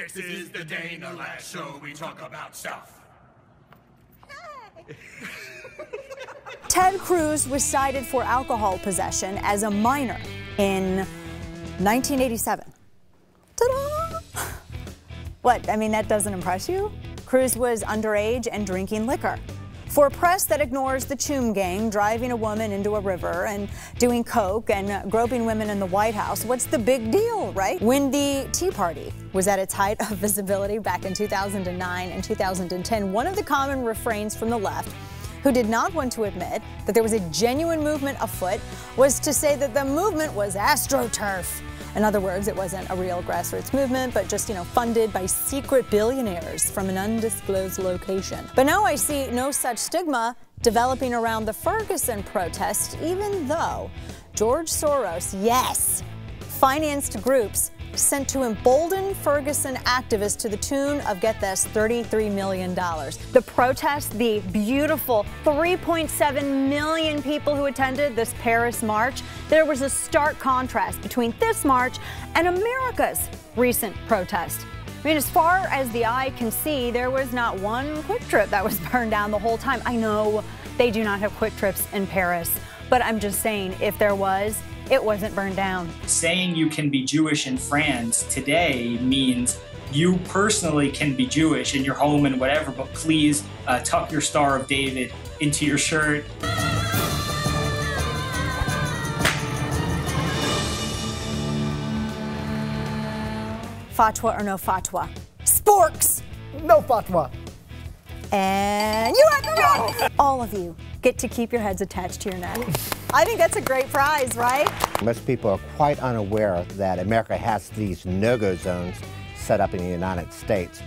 This is the Dana Loesch Show. We talk about stuff. Ted Cruz was cited for alcohol possession as a minor in 1987. Ta-da! What, I mean, that doesn't impress you? Cruz was underage and drinking liquor. For a press that ignores the Choom gang driving a woman into a river and doing coke and groping women in the White House, what's the big deal, right? When the Tea Party was at its height of visibility back in 2009 and 2010, one of the common refrains from the left, who did not want to admit that there was a genuine movement afoot, was to say that the movement was AstroTurf. In other words, it wasn't a real grassroots movement, but just, funded by secret billionaires from an undisclosed location. But now I see no such stigma developing around the Ferguson protest, even though George Soros, yes, financed groups sent to embolden Ferguson activists to the tune of, get this, $33 million. The protest, the beautiful 3.7 million people who attended this Paris march, there was a stark contrast between this march and America's recent protest. I mean, as far as the eye can see, there was not one Quick Trip that was burned down the whole time. I know they do not have Quick Trips in Paris, but I'm just saying, if there was, it wasn't burned down. Saying you can be Jewish in France today means you personally can be Jewish in your home and whatever, but please tuck your Star of David into your shirt. Fatwa or no fatwa? Sporks! No fatwa. And you are correct! All of you get to keep your heads attached to your neck. I think that's a great prize, right? Most people are quite unaware that America has these no-go zones set up in the United States.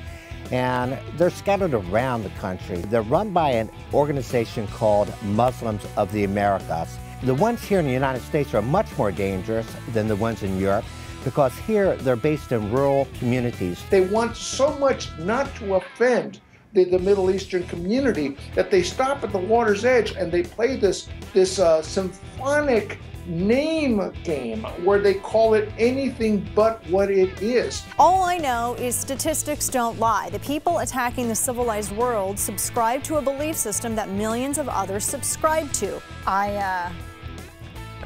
And they're scattered around the country. They're run by an organization called Muslims of the Americas. The ones here in the United States are much more dangerous than the ones in Europe, because here they're based in rural communities. They want so much not to offend the Middle Eastern community that they stop at the water's edge and they play this symphonic name game where they call it anything but what it is. All I know is statistics don't lie. The people attacking the civilized world subscribe to a belief system that millions of others subscribe to. I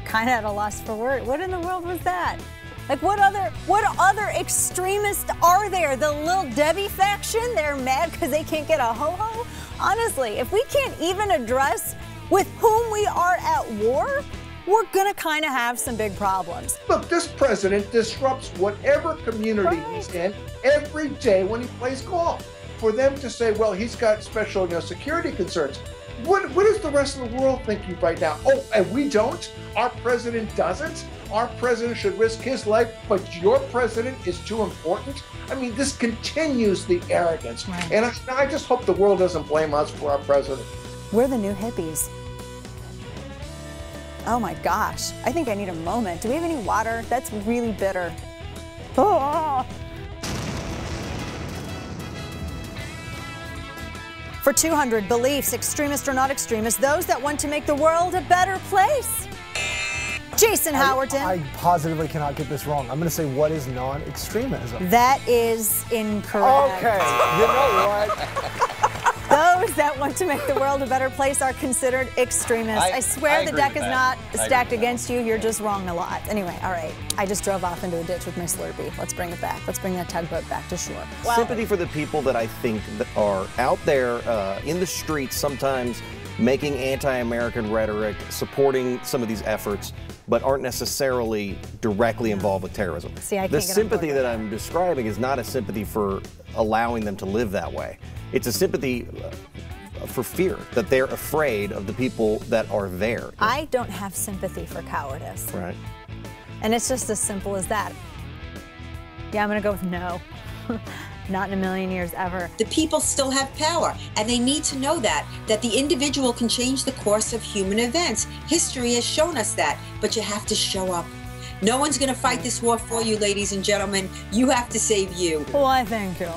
kind of at a loss for words. What in the world was that? Like, what other extremists are there? The Little Debbie faction? They're mad because they can't get a ho-ho? Honestly, if we can't even address with whom we are at war, we're gonna kind of have some big problems. Look, this president disrupts whatever community he's in every day when he plays golf. For them to say, well, he's got special security concerns. What does the rest of the world think right now? Oh, and we don't? Our president doesn't? Our president should risk his life, but your president is too important? I mean, this continues the arrogance. Right. And I just hope the world doesn't blame us for our president. We're the new hippies. Oh my gosh, I think I need a moment. Do we have any water? That's really bitter. Oh. For 200 beliefs, extremist or not extremist, those that want to make the world a better place. Jason Howerton. I positively cannot get this wrong. I'm going to say, what is non-extremism? That is incorrect. Okay, you know what? Those that want to make the world a better place are considered extremists. I swear the deck is not stacked against you. You're just wrong a lot. Anyway, all right. I just drove off into a ditch with my Slurpee. Let's bring it back. Let's bring that tugboat back to shore. Well, sympathy for the people that I think that are out there in the streets sometimes making anti-American rhetoric, supporting some of these efforts, but aren't necessarily directly involved with terrorism. See, I can't the get sympathy on board that I'm describing is not a sympathy for allowing them to live that way. It's a sympathy for fear, that they're afraid of the people that are there. I don't have sympathy for cowardice. Right. And it's just as simple as that. Yeah, I'm gonna go with no. Not in a million years ever. The people still have power, and they need to know that the individual can change the course of human events. History has shown us that, but you have to show up. No one's gonna fight this war for you, ladies and gentlemen. You have to save you. Why, thank you.